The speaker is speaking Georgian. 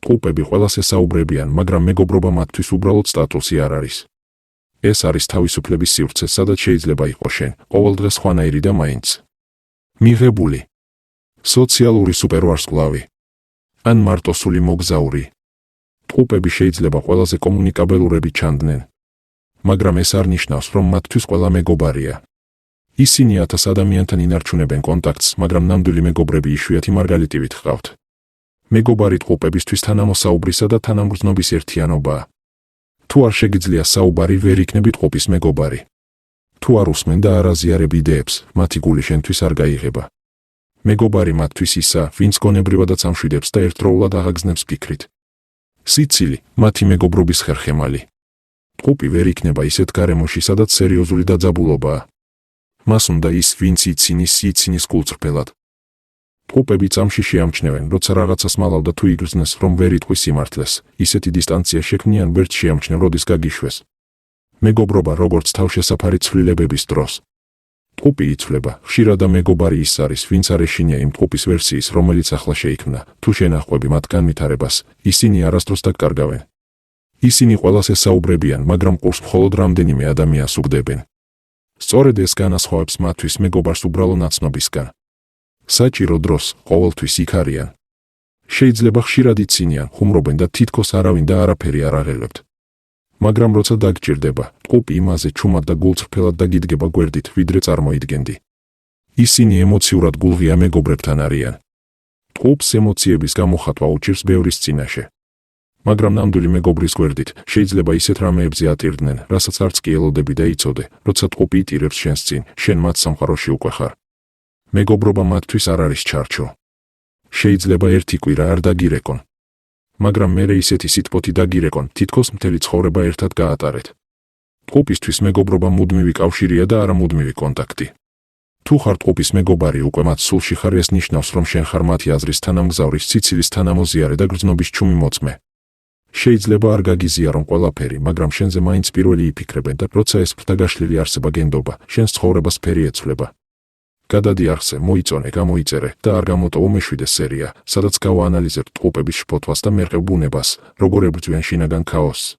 ტყუპები ყველას ესაუბრებიან, მაგრამ მეგობრობა მათთვის უბრალოდ სტატუსი არ არის. ეს არის თავისუფლების სივრცე, სადაც შეიძლება იყოს შენ ყოველდღე სხვანაირი და მაინც მიღებული. სოციალური სუპერვარსკვლავი ან მარტოსული მოგზაური. ტყუპები შეიძლება ყველაზე კომუნიკაბელურები ჩანდნენ, მაგრამ ეს არ ნიშნავს, რომ მათთვის ყველა მეგობარია. ისინი 1000 ადამიანთან ინარჩუნებენ კონტაქტს, მაგრამ ნამდვილი მეგობრები იშვიათი მარგალიტივით ჰყავთ. მეგობარი ტყუპებისთვის თანამოსაუბრისა და თანამგრძნობის ერთიანობაა. თუ არ შეგიძლია საუბარი, ვერ იქნები ტყუპის მეგობარი. თუ არ უსმენ და არ აზიარებ იდეებს, მათი გული შენთვის არ გაიღება. მეგობარი მათთვის ისა, ვინც გონებრივადაც ამშვიდებს და ერთდროულად აღაგზნებს ფიქრით. სიცილი, მათი მეგობრობის ხერხემალი. ტყუპი ვერ იქნება ისეთ გარემოში, სადაც სერიოზული დაძაბულობაა. მას უნდა ის, ვინც იცინის კულწრფელად. ტყუპები წამში შეამჩნევენ, როცა რაღაცას მალავ და თუ იგრძნეს, რომ ვერ იტყვის სიმართლეს, ისეთი დისტანცია შექმნიან, ვერც შეამჩნევ, როდის გაგიშვეს. მეგობრობა როგორც თავშესაფარი ცვლილებების დროს. ტყუპი იცვლება, ხშირად და მეგობარი ის არის, ვინც არ ეშინია იმ ტყუპის ვერსიის, რომელიც ახლა შეიქმნა. თუ შენახვები მათ განვითარებას, ისინი არასდროს დაკარგავენ. ისინი ყველას ესაუბრებიან, მაგრამ ყურს მხოლოდ რამდენიმე ადამიანს უგდებენ. სწორედ ეს განასხვავებს მათთვის მეგობარს უბრალო ნაცნობისგან. საჭირო დროს ყოველთვის იქ არიან. შეიძლება ხშირად იცინიან, ხუმრობენ და თითქოს არავინ და არაფერი არ აღელებთ. მაგრამ როცა დაგჭირდება, ტყუპი იმაზე ჩუმად და გულწრფელად დაგიდგება გვერდით, ვიდრე წარმოიდგენდი. ისინი ემოციურად გულღია მეგობრებთან არიან. ტყუპს ემოციების გამოხატვა უჭირს ბევრის წინაშე. მაგრამ ნამდვილი მეგობრის გვერდით შეიძლება ისეთ რამეებზე ატირდნენ, რასაც არც კი ელოდები და იცოდე, როცა ტყუპი იტირებს შენს წინ, შენ მათ სამყაროში უკვე ხარ. მეგობრობა მათთვის არ არის ჩარჩო. შეიძლება ერთი კვირა არ დაგირეკონ. მაგრამ მერე ისეთი სიტყვოთი დაგირეკონ, თითქოს მთელი ცხოვრება ერთად გაატარეთ. ტყუპისთვის მეგობრობა მუდმივი კავშირია და არა მუდმივი კონტაქტი. თუ ხარ ტყუპის მეგობარი, უკვე მათ სულში ხარ, ეს ნიშნავს, რომ შენ ხარ მათი აზრის თანამგზავრის, სიცილის თანამოზიარე და გრძნობის ჩუმი მოწმე. შეიძლება არ გაგიზიარონ ყველაფერი, მაგრამ შენზე მაინც პირველი იფიქრებენ და როცა ეს ფრთაგაშლილი არსება გენდობა, შენს ცხოვრებას ფერი ეცვლება. გადადი არხზე, მოიწონე, გამოიწერე და არ გამოტოვო მეშვიდე სერია, სადაც გავაანალიზებ ტყუპების შფოთვას და მერყევ ბუნებას, როგორ ებრძვიან შინაგან ქაოსს.